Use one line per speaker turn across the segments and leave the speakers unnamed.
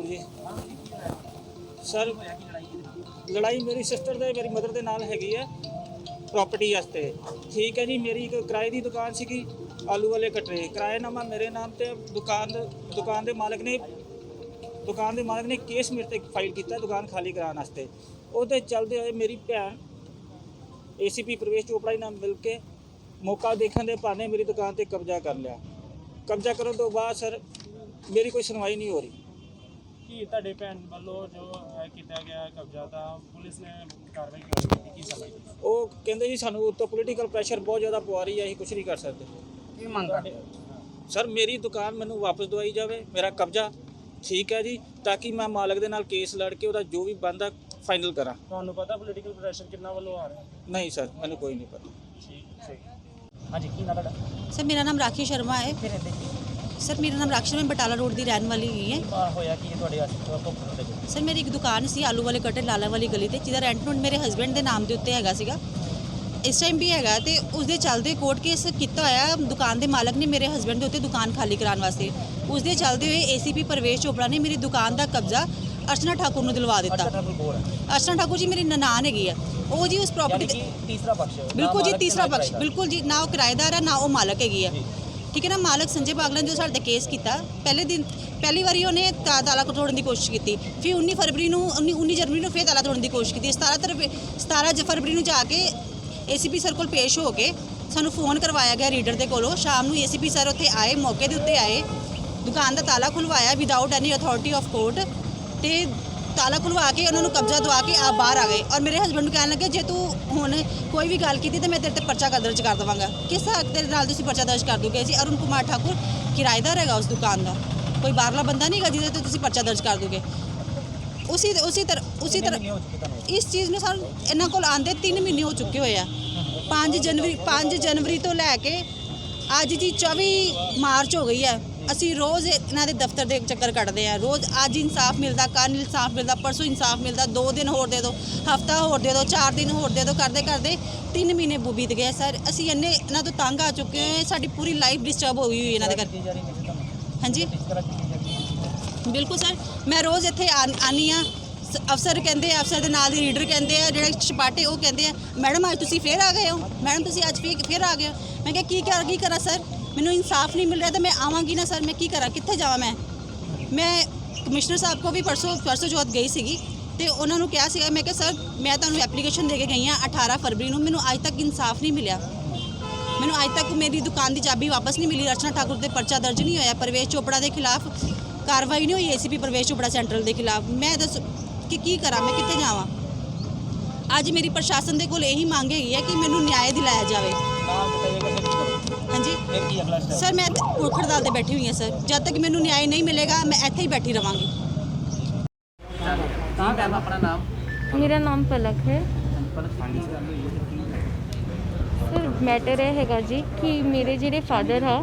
जी sir लड़ाई मेरी sister दे मेरी मदर दे नाल हैगी है प्रॉपर्टी वास्ते। ठीक है जी, मेरी एक किराए की दुकान सी आलू वाले कटरे, किराएनामा मेरे नाम ते दुकान दे मालिक ने केस मेरे ते फाइल किया दुकान खाली कराने वास्ते। ਉਹਦੇ चलते हुए मेरी भैन ACP प्रवेश चोपड़ा जी नाल मिल के मौका देखने के बहाने मेरी दुकान पर कब्जा कर लिया। कब्जा करने तो बाद सर मेरी कोई सुनवाई नहीं हो रही।
कि ਤੁਹਾਡੇ ਭੈਣ ਵੱਲੋਂ ਜੋ ਕੀਤਾ ਗਿਆ ਕਬਜ਼ਾ ਤਾਂ ਪੁਲਿਸ ਨੇ ਕਾਰਵਾਈ ਕੀਤੀ ਕੀ ਸਮਝਦੇ
ਉਹ ਕਹਿੰਦੇ ਜੀ ਸਾਨੂੰ ਉੱਤੋਂ ਪੋਲੀਟੀਕਲ ਪ੍ਰੈਸ਼ਰ ਬਹੁਤ ਜ਼ਿਆਦਾ ਪਵਾ ਰਹੀ ਹੈ, ਅਸੀਂ ਕੁਝ ਨਹੀਂ ਕਰ ਸਕਦੇ।
ਕੀ ਮੰਗ ਕਰਦੇ
ਸਰ ਮੇਰੀ ਦੁਕਾਨ ਮੈਨੂੰ ਵਾਪਸ ਦਵਾਈ ਜਾਵੇ, ਮੇਰਾ ਕਬਜ਼ਾ ਠੀਕ ਹੈ ਜੀ, ਤਾਂ ਕਿ ਮੈਂ ਮਾਲਕ ਦੇ ਨਾਲ ਕੇਸ ਲੜ ਕੇ ਉਹਦਾ ਜੋ ਵੀ ਬਣਦਾ ਫਾਈਨਲ ਕਰਾਂ।
ਤੁਹਾਨੂੰ ਪਤਾ ਪੋਲੀਟੀਕਲ ਪ੍ਰੈਸ਼ਰ ਕਿੰਨਾ ਵੱਲੋਂ ਆ ਰਿਹਾ?
ਨਹੀਂ ਸਰ ਮੈਨੂੰ ਕੋਈ ਨਹੀਂ ਪਤਾ।
ਠੀਕ ਹਾਂਜੀ ਕੀ ਨਾਮ ਤੁਹਾਡਾ?
सर मेरा नाम राखी शर्मा है।
ਕਿੱਥੇ ਰਹਿੰਦੇ ਜੀ?
सर मेरा नाम राखी शर्मा बटाला रोड की रहने वाली ही है।
ਹੋਇਆ ਕੀ ਤੁਹਾਡੇ ਵਾਸਤੇ?
सर मेरी एक दुकान सी आलू वाले कट्टे लाला वाली गली ते जिहदा रेंट नोट मेरे हस्बैंड के नाम के उत्ते हैगा सीगा, इस टाइम भी हैगा ते उसदे चलते कोर्ट केस किया होया। दुकान के मालक ने मेरे हस्बैंड के उत्ते दुकान खाली कराने वास्ते, उसदे चलते हुए ACP प्रवेश चोपड़ा ने मेरी दुकान का कब्जा अर्चना ठाकुर ਨੂੰ ਦਿਲਵਾ ਦਿੱਤਾ। अर्चना ठाकुर जी मेरी ननान हैगी है, ਉਹ ਜੀ ਉਸ प्रॉपर्टी
तीसरा पक्ष
बिल्कुल जी तीसरा पक्ष बिल्कुल जी, ना वो किराएदार है ना वो मालक हैगी है। ठीक है ना, मालक संजय बागला ने जो साढ़े केस किया पहली बारी उन्हें ताला तोड़ने की कोशिश की, फिर 19 जनवरी ਨੂੰ फिर ताला तोड़ने की कोशिश की, 17 फरवरी ਨੂੰ जाके ACP सर को पेश हो के सानू फोन करवाया गया रीडर के कोलों। शाम ਨੂੰ ACP सर उत्थे आए, मौके के उत्ते आए, दुकान का ताला खुलवाया without any authority of court ते ताला खुलवा के उन्होंने कब्जा दवा के आप बाहर आ गए। और मेरे हस्बैंड कहने लगे जे तू हुण कोई भी गल की तो मैं तेरे ते पर्चा दर्ज कर देवांगा। किस हक तेरे नाल तुसीं पर्चा दर्ज कर दोगे जी? अरुण कुमार ठाकुर किराएदार हैगा उस दुकान का, कोई बाहरला बंदा नहीं हैगा जिहदे ते तुसीं पर्चा दर्ज कर दोगे। उसी तरह इस चीज़ में सानूं इन्हां कोल आंदे 3 महीने हो चुके हुए हैं। 5 जनवरी तो लैके अज जी 24 मार्च हो गई है। ਅਸੀਂ रोज़ इन्हां दे दफ्तर दे चक्कर कटते हैं, रोज़ अज इंसाफ मिलता, कल इंसाफ मिलता, परसों इंसाफ मिलता, 2 दिन होर दे दो, हफ्ता होर दे दो, 4 दिन होर दे दो, करते करते 3 महीने बीत गए। सर असी इन्ने इन्हां तो तंग आ चुके हैं, साडी पूरी लाइफ डिस्टर्ब हो गई हुई इन्हां दे करके। हाँ जी बिल्कुल सर, मैं रोज़ इत्थे आनी हाँ, अफसर कहते हैं, अफसर के नाल दे रीडर कहते हैं, जो छपाटे वो कहते हैं मैडम अज तुसीं फिर आ गए हो, मैडम तुसीं अज फिर आ गए हो। मैं क्या की करा सर, मैनू इंसाफ नहीं मिल रहा तो मैं आवांगी ना सर, मैं की करा, कित्थे जावां? मैं कमिश्नर साहब को भी परसों चौथ गई सीगी ते उन्होंने कहा सीगा, मैं सर मैं तुहानूं एप्लीकेशन दे के गई हाँ 18 फरवरी नूं, मैनू अज तक इंसाफ नहीं मिलिया, मैनू अज तक मेरी दुकान की चाबी वापस नहीं मिली, अर्चना ठाकुर ते पर्चा दर्ज नहीं होया, प्रवेश चोपड़ा के खिलाफ कार्रवाई नहीं हुई, ACP प्रवेश चोपड़ा सेंट्रल के खिलाफ। मैं दस की करा, मैं कित्थे जावां? अज मेरी प्रशासन के कोल यही मांग हैगी है कि मैनू न्याय दिलाया जाए। हाँ जी सर, मैं भुख हड़ताल पर बैठी हुई हाँ सर, जब तक मैनू न्याय नहीं मिलेगा मैं इत्थे ही बैठी रवांगी।
अपना नाम?
मेरा नाम पलक है। सर मैटर ਇਹ ਹੈਗਾ ਜੀ कि मेरे ਜਿਹੜੇ फादर ਆ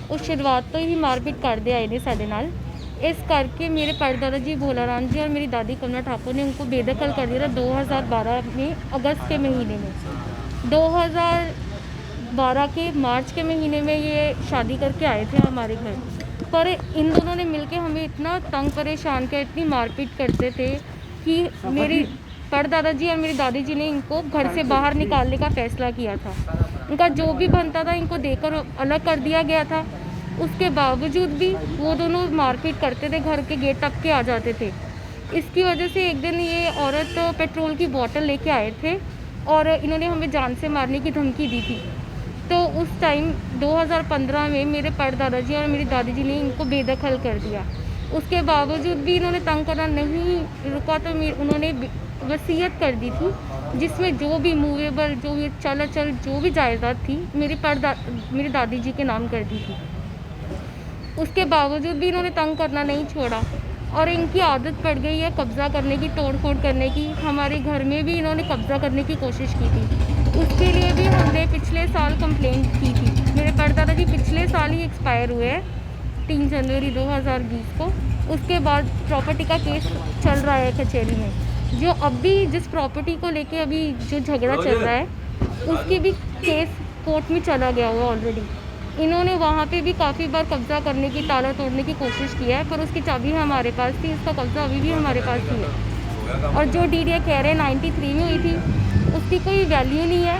ਉਹ शुरुआत तो ही मारपीट करते आए ने साडे नाल, इस करके मेरे परदादा जी भोला राम जी और मेरी दादी कमला ठाकुर ने उनको बेदखल कर दिया 2012 में अगस्त के महीने में। 2012 के मार्च के महीने में ये शादी करके आए थे हमारे घर, पर इन दोनों ने मिलके हमें इतना तंग परेशान किया, इतनी मारपीट करते थे कि मेरी परदादा जी और मेरी दादी जी ने इनको घर से बाहर निकालने का फैसला किया था। इनका जो भी बनता था इनको देकर अलग कर दिया गया था। उसके बावजूद भी वो दोनों मारपीट करते थे, घर के गेट तक के आ जाते थे। इसकी वजह से एक दिन ये औरत पेट्रोल की बोतल लेके आए थे और इन्होंने हमें जान से मारने की धमकी दी थी। तो उस टाइम 2015 में मेरे परदादा जी और मेरी दादी जी ने इनको बेदखल कर दिया। उसके बावजूद भी इन्होंने तंग करना नहीं रुका, तो उन्होंने वसीयत कर दी थी जिसमें जो भी मूवेबल, जो भी चल अचल, जो भी जायदाद थी मेरी दादी जी के नाम कर दी थी। उसके बावजूद भी इन्होंने तंग करना नहीं छोड़ा और इनकी आदत पड़ गई है कब्ज़ा करने की, तोड़ फोड़ करने की। हमारे घर में भी इन्होंने कब्ज़ा करने की कोशिश की थी, उसके लिए भी हमने पिछले साल कंप्लेंट की थी। मेरे परदादा जी पिछले साल ही एक्सपायर हुए हैं 3 जनवरी 2020 को। उसके बाद प्रॉपर्टी का केस चल रहा है कचहरी में, जो अभी जिस प्रॉपर्टी को लेके अभी जो झगड़ा चल रहा है उसकी भी केस कोर्ट में चला गया हुआ ऑलरेडी। इन्होंने वहाँ पे भी काफ़ी बार कब्जा करने की, ताला तोड़ने की कोशिश की है, पर उसकी चाबी हमारे पास थी, इसका कब्जा अभी भी हमारे पास ही है। और जो डीडीए कह रहे हैं 93 में हुई थी, उसकी कोई वैल्यू नहीं है,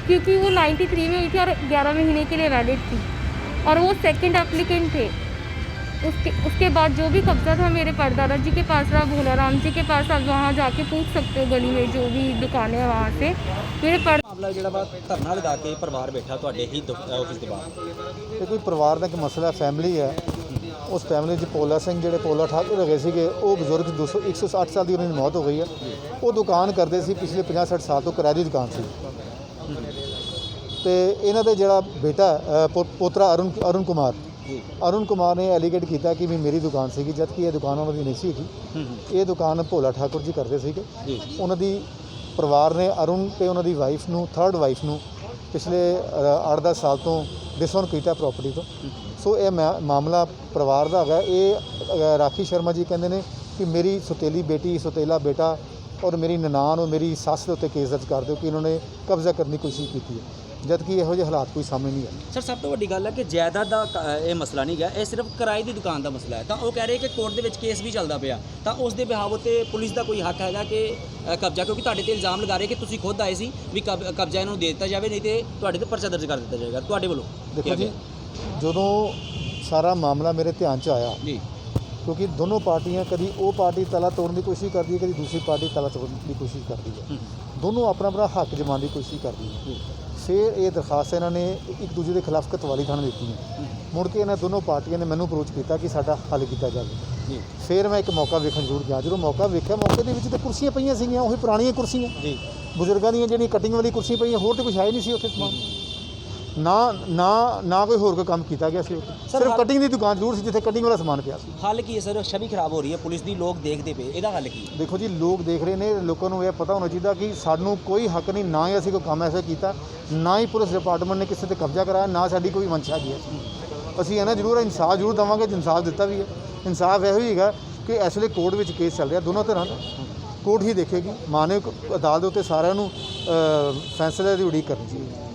क्योंकि वो 93 में हुई थी और 11 महीने के लिए वैलिड थी, और वो सेकंड एप्लीकेंट थे। उसके बाद जो भी कब्जा था मेरे परदादा जी के पास रहा, भोला राम जी के पास, आप वहाँ जाके पूछ सकते हो, गली में जो भी दुकानें हैं वहाँ से मेरे
ਮਾਮਲਾ ਜਿਹੜਾ ਵਾ ਧਰਨਾ ਲਗਾ ਕੇ ਪਰਿਵਾਰ ਬੈਠਾ ਤੁਹਾਡੇ ਹੀ ਆਫਿਸ ਦੇ ਬਾਹਰ।
ਇਹ ਕੋਈ ਪਰਿਵਾਰ ਦਾ ਇੱਕ ਮਸਲਾ ਫੈਮਿਲੀ ਹੈ। ਉਸ ਫੈਮਿਲੀ 'ਚ ਪੋਲਾ ਸਿੰਘ ਜਿਹੜੇ ਪੋਲਾ ਠਾਕੁਰ ਹੈਗੇ ਸੀਗੇ, ਉਹ ਬਜ਼ੁਰਗ 160 ਸਾਲ ਦੀ ਉਹਨਾਂ ਦੀ ਮੌਤ ਹੋ ਗਈ ਹੈ। ਉਹ ਦੁਕਾਨ ਕਰਦੇ ਸੀ ਪਿਛਲੇ 50-60 ਸਾਲ ਤੋਂ, ਕਿਰਾਏ ਦੀ ਦੁਕਾਨ ਸੀ। ਤੇ ਇਹਨਾਂ ਦੇ ਜਿਹੜਾ ਬੇਟਾ ਪੋਤਰਾ ਅਰੁਣ ਕੁਮਾਰ ਨੇ ਐਲੀਗੇਟ ਕੀਤਾ ਕਿ ਵੀ ਮੇਰੀ ਦੁਕਾਨ ਸੀਗੀ, ਜਦ ਕਿ ਇਹ ਦੁਕਾਨ ਉਹਨਾਂ ਦੀ ਨਹੀਂ ਸੀ ਹੈਗੀ। ਇਹ ਦੁਕਾਨ ਭੋਲਾ ਠਾਕੁਰ ਜੀ ਕਰਦੇ ਸੀਗੇ। ਉਹਨਾਂ ਦੀ ਪਰਿਵਾਰ ਨੇ ਅਰੁਣ ਤੇ ਉਹਨਾਂ ਦੀ ਵਾਈਫ ਨੂੰ, ਥਰਡ ਵਾਈਫ ਨੂੰ, ਪਿਛਲੇ 8-10 ਸਾਲ ਤੋਂ ਡਿਸਓਨ ਕੀਤਾ ਪ੍ਰਾਪਰਟੀ ਤੋਂ। ਸੋ ਇਹ ਮਾਮਲਾ ਪਰਿਵਾਰ ਦਾ ਹੈਗਾ। ਇਹ ਰਾਖੀ ਸ਼ਰਮਾ ਜੀ ਕਹਿੰਦੇ ਨੇ ਕਿ ਮੇਰੀ ਸੁਤੇਲੀ ਬੇਟੀ, ਸੁਤੇਲਾ ਬੇਟਾ ਔਰ ਮੇਰੀ ਨਨਾਣ ਔਰ ਮੇਰੀ ਸੱਸ ਦੇ ਉੱਤੇ ਕੇਸ ਦਰਜ ਕਰ ਦਿਓ ਕਿ ਇਹਨਾਂ ਨੇ ਕਬਜ਼ਾ ਕਰਨ ਦੀ ਕੋਸ਼ਿਸ਼ ਕੀਤੀ ਹੈ, ਜਦ ਕਿ ਇਹੋ ਜਿਹੇ ਹਾਲਾਤ ਕੋਈ ਸਾਹਮਣੇ ਨਹੀਂ ਆਏ।
ਸਰ ਸਭ ਤੋਂ ਵੱਡੀ ਗੱਲ ਹੈ ਕਿ ਜਾਇਦਾਦ ਦਾ ਇਹ ਮਸਲਾ ਨਹੀਂ ਗਾ, ਇਹ ਸਿਰਫ ਕਿਰਾਏ ਦੀ ਦੁਕਾਨ ਦਾ ਮਸਲਾ ਹੈ। ਤਾਂ ਉਹ ਕਹਿ ਰਹੇ ਕਿ ਕੋਰਟ ਦੇ ਵਿੱਚ ਕੇਸ ਵੀ ਚੱਲਦਾ ਪਿਆ, ਤਾਂ ਉਸ ਦੇ ਬਿਹਾਵ ਉੱਤੇ ਪੁਲਿਸ ਦਾ ਕੋਈ ਹੱਕ ਹੈਗਾ ਕਿ ਕਬਜ਼ਾ, ਕਿਉਂਕਿ ਤੁਹਾਡੇ ਤੇ ਇਲਜ਼ਾਮ ਲਗਾ ਰਹੇ ਕਿ ਤੁਸੀਂ ਖੁਦ ਆਏ ਸੀ ਵੀ ਕਬਜ਼ਾ ਇਹਨੂੰ ਦੇ ਦਿੱਤਾ ਜਾਵੇ, ਨਹੀਂ ਤੇ ਤੁਹਾਡੇ ਤੇ ਪਰਚਾ ਦਰਜ ਕਰ ਦਿੱਤਾ ਜਾਏਗਾ ਤੁਹਾਡੇ ਵੱਲੋਂ।
ਦੇਖੋ ਜੀ, ਜਦੋਂ ਸਾਰਾ ਮਾਮਲਾ ਮੇਰੇ ਧਿਆਨ 'ਚ ਆਇਆ
ਜੀ,
ਕਿਉਂਕਿ ਦੋਨੋਂ ਪਾਰਟੀਆਂ, ਕਦੀ ਉਹ ਪਾਰਟੀ ਤਾਲਾ ਤੋੜਨ ਦੀ ਕੋਸ਼ਿਸ਼ ਕਰਦੀ ਹੈ, ਕਦੀ ਦੂਸਰੀ ਪਾਰਟੀ ਤਾਲਾ ਤੋੜਨ ਦੀ ਕੋਸ਼ਿਸ਼ ਕਰਦੀ ਹੈ। ਦੋਨੋਂ ਆਪਣਾ ਆਪਣਾ ਹੱਕ ਜਮਾਉਣ ਦੀ ਕੋਸ਼ਿਸ਼ ਕਰਦੀ ਹੈ। ਫਿਰ ਇਹ ਦਰਖਾਸਤ ਇਹਨਾਂ ਨੇ ਇੱਕ ਦੂਜੇ ਦੇ ਖਿਲਾਫ ਕਤਵਾਲੀ ਥਾਣੇ ਦਿੱਤੀ ਹੈ। ਮੁੜ ਕੇ ਇਹਨਾਂ ਦੋਨੋਂ ਪਾਰਟੀਆਂ ਨੇ ਮੈਨੂੰ ਅਪਰੋਚ ਕੀਤਾ ਕਿ ਸਾਡਾ ਹੱਲ ਕੀਤਾ ਜਾਵੇ। ਫਿਰ ਮੈਂ ਇੱਕ ਮੌਕਾ ਵੇਖਣ ਜ਼ਰੂਰ ਗਿਆ। ਜਦੋਂ ਮੌਕਾ ਵੇਖਿਆ, ਮੌਕੇ ਦੇ ਵਿੱਚ ਤਾਂ ਕੁਰਸੀਆਂ ਪਈਆਂ ਸੀਗੀਆਂ, ਉਹੀ ਪੁਰਾਣੀਆਂ ਕੁਰਸੀਆਂ
ਜੀ,
ਬਜ਼ੁਰਗਾਂ ਦੀਆਂ ਜਿਹੜੀਆਂ ਕਟਿੰਗ ਵਾਲੀ ਕੁਰਸੀ ਪਈਆਂ, ਹੋਰ ਤਾਂ ਕੁਛ ਹੈ ਹੀ ਨਹੀਂ ਸੀ ਉੱਥੇ ਸਮਾਨ। ਨਾ ਕੋਈ ਹੋਰ ਕੋਈ ਕੰਮ ਕੀਤਾ ਗਿਆ ਸੀ ਉੱਥੇ, ਸਿਰਫ ਕਟਿੰਗ ਦੀ ਦੁਕਾਨ ਜ਼ਰੂਰ ਸੀ ਜਿੱਥੇ ਕਟਿੰਗ ਵਾਲਾ ਸਮਾਨ ਪਿਆ ਸੀ।
ਹੱਲ ਕੀ ਹੈ ਸਰ? ਛਵੀ ਖਰਾਬ ਹੋ ਰਹੀ ਹੈ ਪੁਲਿਸ ਦੀ, ਲੋਕ ਦੇਖਦੇ ਪਏ, ਇਹਦਾ ਹੱਲ ਕੀ?
ਦੇਖੋ ਜੀ, ਲੋਕ ਦੇਖ ਰਹੇ ਨੇ, ਲੋਕਾਂ ਨੂੰ ਇਹ ਪਤਾ ਹੋਣਾ ਚਾਹੀਦਾ ਕਿ ਸਾਨੂੰ ਕੋਈ ਹੱਕ ਨਹੀਂ, ਨਾ ਹੀ ਅਸੀਂ ਕੋਈ ਕੰਮ ਐਸਾ ਕੀਤਾ, ਨਾ ਹੀ ਪੁਲਿਸ ਡਿਪਾਰਟਮੈਂਟ ਨੇ ਕਿਸੇ ਤੇ ਕਬਜ਼ਾ ਕਰਾਇਆ, ਨਾ ਸਾਡੀ ਕੋਈ ਮਨਸ਼ਾ ਹੈਗੀ ਹੈ। ਅਸੀਂ ਇਹਨਾਂ ਜ਼ਰੂਰ ਇਨਸਾਫ ਜ਼ਰੂਰ ਦੇਵਾਂਗੇ, ਇਨਸਾਫ ਦਿੱਤਾ ਵੀ ਹੈ। ਇਨਸਾਫ ਇਹੋ ਹੀ ਹੈਗਾ ਕਿ ਇਸ ਵੇਲੇ ਕੋਰਟ ਵਿੱਚ ਕੇਸ ਚੱਲ ਰਿਹਾ ਦੋਨੋਂ ਧਿਰਾਂ ਦਾ, ਕੋਰਟ ਹੀ ਦੇਖੇਗੀ। ਮਾਨਵ ਅਦਾਲਤ ਦੇ ਉੱਤੇ ਸਾਰਿਆਂ ਨੂੰ ਫੈਸਲੇ ਦੀ ਉਡੀਕ ਕਰਨੀ ਚਾਹੀਦੀ ਹੈ।